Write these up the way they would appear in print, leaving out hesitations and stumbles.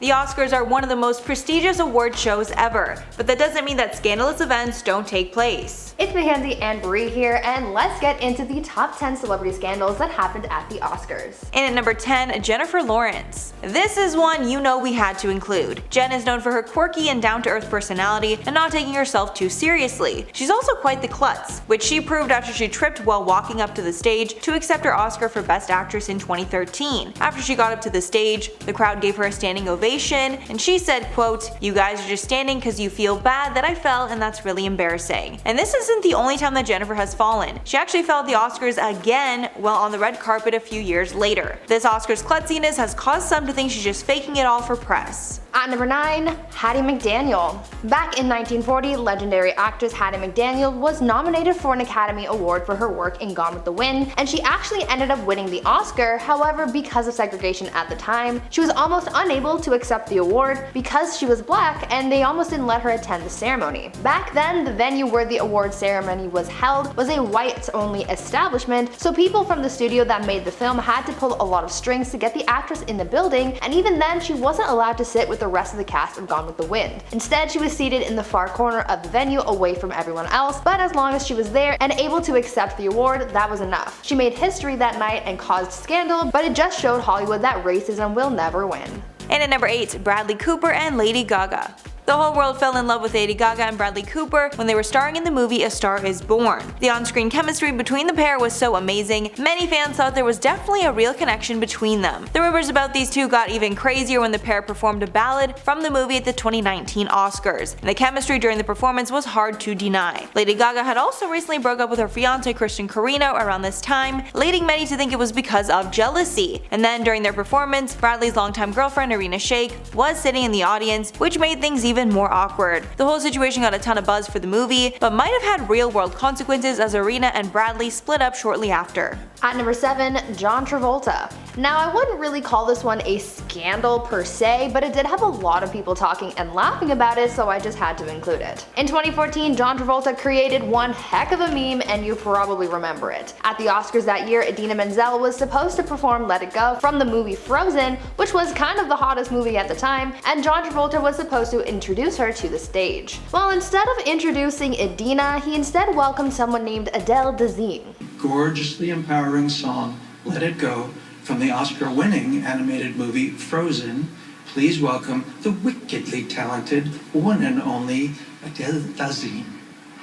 The Oscars are one of the most prestigious award shows ever, but that doesn't mean that scandalous events don't take place. It's Mackenzie and Brie here, and let's get into the top 10 celebrity scandals that happened at the Oscars. And at number 10, Jennifer Lawrence. This is one you know we had to include. Jen is known for her quirky and down-to-earth personality and not taking herself too seriously. She's also quite the klutz, which she proved after she tripped while walking up to the stage to accept her Oscar for Best Actress in 2013. After she got up to the stage, the crowd gave her a standing ovation, and she said, quote, "You guys are just standing because you feel bad that I fell, and that's really embarrassing." And this isn't the only time that Jennifer has fallen. She actually fell at the Oscars again while on the red carpet a few years later. This Oscars klutziness has caused some to think she's just faking it all for press. At number 9, Hattie McDaniel. Back in 1940, legendary actress Hattie McDaniel was nominated for an Academy Award for her work in Gone with the Wind, and she actually ended up winning the Oscar. However, because of segregation at the time, she was almost unable to accept the award because she was black, and they almost didn't let her attend the ceremony. Back then, the venue where the award ceremony was held was a whites-only establishment, so people from the studio that made the film had to pull a lot of strings to get the actress in the building, and even then she wasn't allowed to sit with the rest of the cast of Gone with the Wind. Instead, she was seated in the far corner of the venue away from everyone else, but as long as she was there and able to accept the award, that was enough. She made history that night and caused scandal, but it just showed Hollywood that racism will never win. And at number 8, Bradley Cooper and Lady Gaga. The whole world fell in love with Lady Gaga and Bradley Cooper when they were starring in the movie A Star Is Born. The on-screen chemistry between the pair was so amazing, many fans thought there was definitely a real connection between them. The rumors about these two got even crazier when the pair performed a ballad from the movie at the 2019 Oscars, and the chemistry during the performance was hard to deny. Lady Gaga had also recently broke up with her fiancé Christian Carino around this time, leading many to think it was because of jealousy. And then during their performance, Bradley's longtime girlfriend Irina Shayk was sitting in the audience, which made things even more awkward. The whole situation got a ton of buzz for the movie, but might have had real-world consequences as Irina and Bradley split up shortly after. At number 7, John Travolta. Now, I wouldn't really call this one a scandal per se, but it did have a lot of people talking and laughing about it, so I just had to include it. In 2014, John Travolta created one heck of a meme, and you probably remember it. At the Oscars that year, Idina Menzel was supposed to perform Let It Go from the movie Frozen, which was kind of the hottest movie at the time, and John Travolta was supposed to introduce her to the stage. Well, instead of introducing Idina, he instead welcomed someone named Adele Dazeem. Gorgeously empowering song, Let It Go, from the Oscar-winning animated movie Frozen. Please welcome the wickedly talented one and only Adele Dazeem.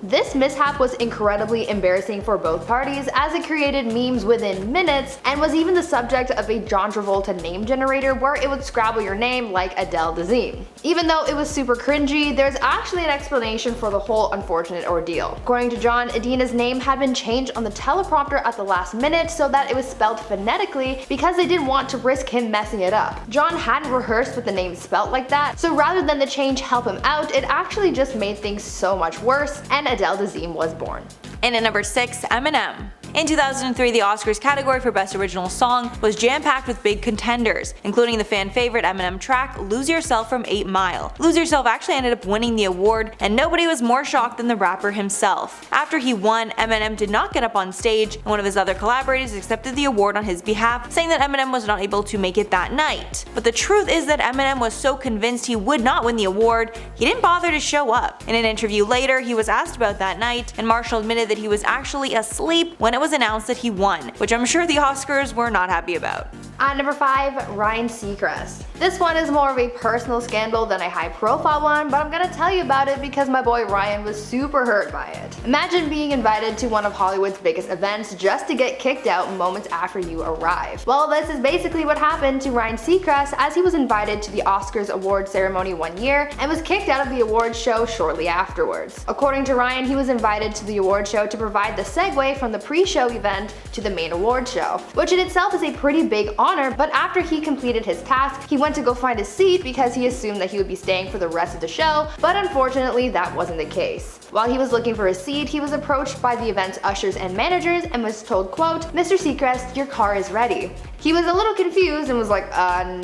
This mishap was incredibly embarrassing for both parties, as it created memes within minutes and was even the subject of a John Travolta name generator where it would scrabble your name like Adele Dazeem. Even though it was super cringy, there's actually an explanation for the whole unfortunate ordeal. According to John, Idina's name had been changed on the teleprompter at the last minute so that it was spelled phonetically because they didn't want to risk him messing it up. John hadn't rehearsed with the name spelt like that, so rather than the change help him out, it actually just made things so much worse, and Adele Dazeem was born. And at number 6, Eminem. In 2003, the Oscars category for Best Original Song was jam-packed with big contenders, including the fan-favorite Eminem track Lose Yourself from 8 Mile. Lose Yourself actually ended up winning the award, and nobody was more shocked than the rapper himself. After he won, Eminem did not get up on stage, and one of his other collaborators accepted the award on his behalf, saying that Eminem was not able to make it that night. But the truth is that Eminem was so convinced he would not win the award, he didn't bother to show up. In an interview later, he was asked about that night, and Marshall admitted that he was actually asleep when it was announced that he won, which I'm sure the Oscars were not happy about. At number 5, Ryan Seacrest. This one is more of a personal scandal than a high-profile one, but I'm gonna tell you about it because my boy Ryan was super hurt by it. Imagine being invited to one of Hollywood's biggest events just to get kicked out moments after you arrive. Well, this is basically what happened to Ryan Seacrest, as he was invited to the Oscars award ceremony one year and was kicked out of the awards show shortly afterwards. According to Ryan, he was invited to the award show to provide the segue from the pre-show event to the main award show, which in itself is a pretty big honor, but after he completed his task, he went to go find a seat because he assumed that he would be staying for the rest of the show, but unfortunately that wasn't the case. While he was looking for a seat, he was approached by the event's ushers and managers and was told, quote, "Mr. Seacrest, your car is ready." He was a little confused and was like,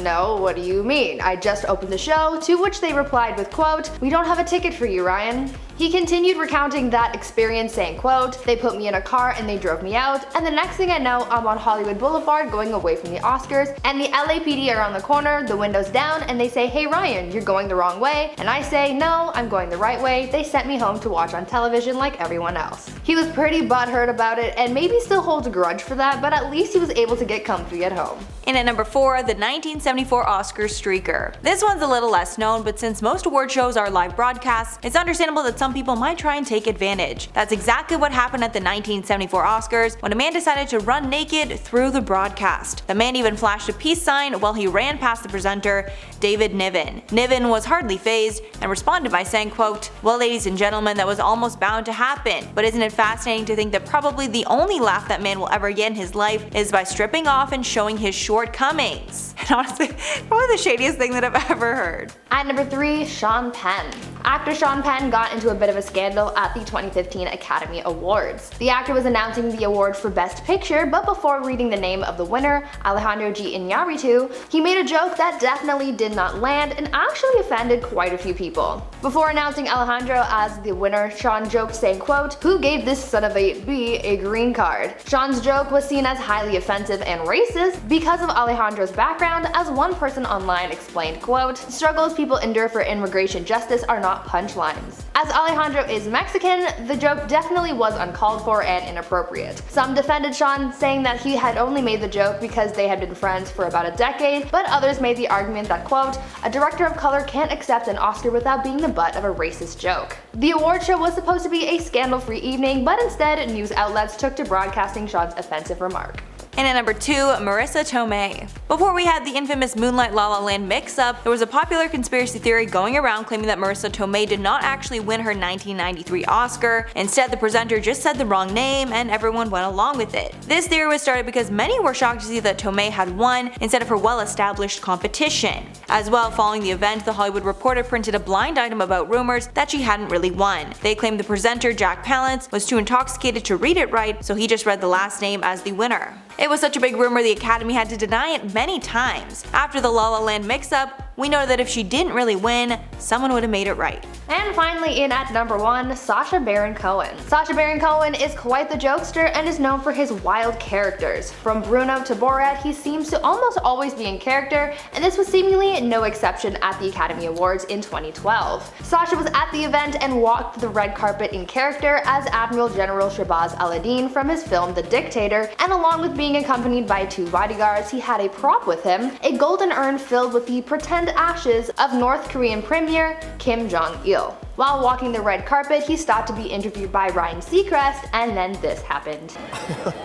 no, what do you mean? I just opened the show, to which they replied with, quote, we don't have a ticket for you, Ryan. He continued recounting that experience saying, quote, they put me in a car and they drove me out, and the next thing I know, I'm on Hollywood Boulevard going away from the Oscars, and the LAPD are on the corner, the windows down, and they say, hey Ryan, you're going the wrong way, and I say, no, I'm going the right way. They sent me home to watch on television like everyone else. He was pretty butthurt about it, and maybe still holds a grudge for that, but at least he was able to get comfy at home. And at number 4, the 1974 Oscar streaker. This one's a little less known, but since most award shows are live broadcasts, it's understandable that some people might try and take advantage. That's exactly what happened at the 1974 Oscars when a man decided to run naked through the broadcast. The man even flashed a peace sign while he ran past the presenter, David Niven. Niven was hardly fazed and responded by saying, quote, well ladies and gentlemen, that was almost bound to happen, but isn't it fascinating to think that probably the only laugh that man will ever get in his life is by stripping off and showing his shortcomings. And honestly, probably the shadiest thing that I've ever heard. At number 3, Sean Penn. Actor Sean Penn got into a bit of a scandal at the 2015 Academy Awards. The actor was announcing the award for Best Picture, but before reading the name of the winner, Alejandro G. Iñárritu, he made a joke that definitely did not land and actually offended quite a few people. Before announcing Alejandro as the winner, Sean joked saying, quote, who gave this son of a b a green card? Sean's joke was seen as highly offensive and racist because of Alejandro's background, as one person online explained, quote, struggles people endure for immigration justice are not punchlines. As Alejandro is Mexican, the joke definitely was uncalled for and inappropriate. Some defended Sean, saying that he had only made the joke because they had been friends for about a decade, but others made the argument that, quote, a director of color can't accept an Oscar without being the butt of a racist joke. The award show was supposed to be a scandal-free evening, but instead news outlets took to broadcasting Sean's offensive remark. And at number 2, Marisa Tomei. Before we had the infamous Moonlight La La Land mix-up, there was a popular conspiracy theory going around claiming that Marisa Tomei did not actually win her 1993 Oscar. Instead, the presenter just said the wrong name and everyone went along with it. This theory was started because many were shocked to see that Tomei had won instead of her well-established competition. As well, following the event, The Hollywood Reporter printed a blind item about rumors that she hadn't really won. They claimed the presenter, Jack Palance, was too intoxicated to read it right, so he just read the last name as the winner. It was such a big rumor the Academy had to deny it many times. After the La La Land mix-up, we know that if she didn't really win, someone would have made it right. And finally, in at number 1, Sacha Baron Cohen. Sacha Baron Cohen is quite the jokester and is known for his wild characters. From Bruno to Borat, he seems to almost always be in character, and this was seemingly no exception at the Academy Awards in 2012. Sacha was at the event and walked the red carpet in character as Admiral General Shahbaz Al-Addin from his film The Dictator, and along with being accompanied by 2 bodyguards, he had a prop with him, a golden urn filled with the pretend ashes of North Korean Premier Kim Jong-il. While walking the red carpet, he stopped to be interviewed by Ryan Seacrest, and then this happened.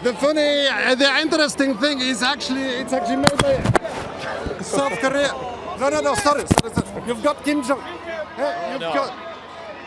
The interesting thing is it's actually made by South Korea. No, sorry. You've got Kim Jong. Hey,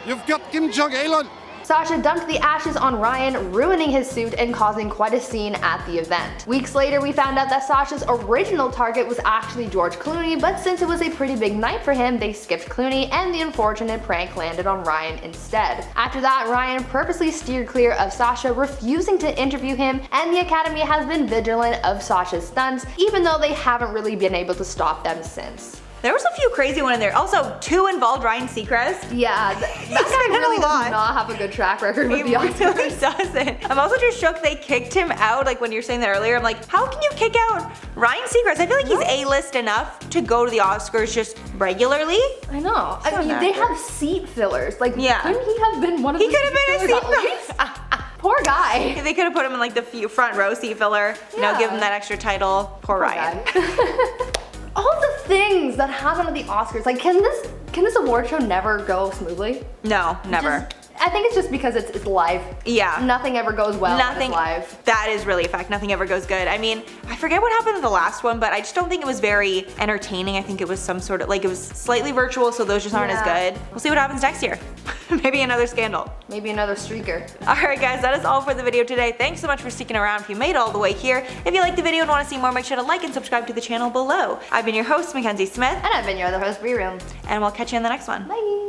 you've got Kim Jong-il. Sacha dumped the ashes on Ryan, ruining his suit and causing quite a scene at the event. Weeks later, we found out that Sacha's original target was actually George Clooney, but since it was a pretty big night for him, they skipped Clooney and the unfortunate prank landed on Ryan instead. After that, Ryan purposely steered clear of Sacha, refusing to interview him, and the Academy has been vigilant of Sacha's stunts, even though they haven't really been able to stop them since. There was a few crazy ones in there. Also, 2 involved Ryan Seacrest. Yeah, that guy really does not have a good track record with the Oscars. He really doesn't. I'm also just shook they kicked him out, like when you were saying that earlier. I'm like, how can you kick out Ryan Seacrest? I feel like he's A-list enough to go to the Oscars just regularly. I know. I mean, they have seat fillers. Like, yeah. Couldn't he have been one of the He could have been a seat filler. Poor guy. They could have put him in like the front row seat filler. You know, give him that extra title. Poor Ryan. All the things that happen at the Oscars, like can this award show never go smoothly? No, never. I think it's just because it's live. Yeah. Nothing ever goes well when it's live. That is really a fact. Nothing ever goes good. I mean, I forget what happened in the last one, but I just don't think it was very entertaining. I think it was some sort of, like, it was slightly virtual, so those just aren't as good. We'll see what happens next year. Maybe another scandal. Maybe another streaker. Alright guys, that is all for the video today. Thanks so much for sticking around if you made it all the way here. If you liked the video and want to see more, make sure to like and subscribe to the channel below. I've been your host, Mackenzie Smith. And I've been your other host, Bree Room. And we'll catch you in the next one. Bye.